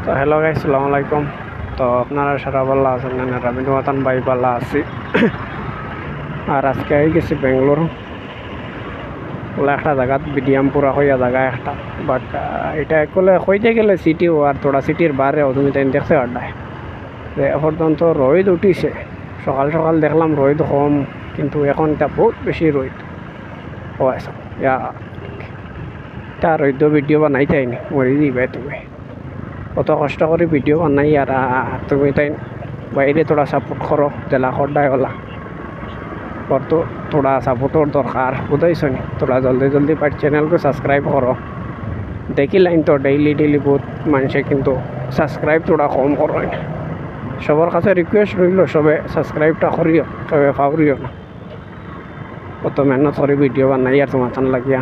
তো hello guys, আসসালামু আলাইকুম। তো আপনারা সারা ভালো আছেন না? আমি নতুন ভাই ভালো আছি। আর আজকে আই গেছি বেঙ্গলোর বলে একটা জায়গাত বিডিয়ামপুরা হইয়া জায়গা একটা, বাট এটা একলে হইতে গেলে সিটিও আর থোড়া সিটির বাইরেও তুমি তাই দেখতে আড্ডায় যে পর্যন্ত রোদ উঠিছে। সকাল সকাল দেখলাম রোদ কম, কিন্তু এখন এটা বহুত বেশি রোদ হয়েছে। এটা রোদ ভিডিও বানাই তাইনি মরি দিবে তুমি, কত কষ্ট করে ভিডিও বানাই আর তুমি তাই বাইরে থোড়া সাপোর্ট করো জেলা খড্ডায় হলা और तो थोड़ा सपोर्टर दरकार बुझाइছো নি। थोड़ा जल्दी जल्दी पार्ट चैनल को सब्सक्राइब करो। देखी लाइन तो डेली बहुत मानसे किंतु सब्सक्राइब थोड़ा कम करो। सबर काছে रिक्वेस्ट रইল সবে सब्सक्राइबটা করিও, তবে ফাউরিও না। কত মেহনত করে ভিডিও বানাই আর তোমার লাগিয়া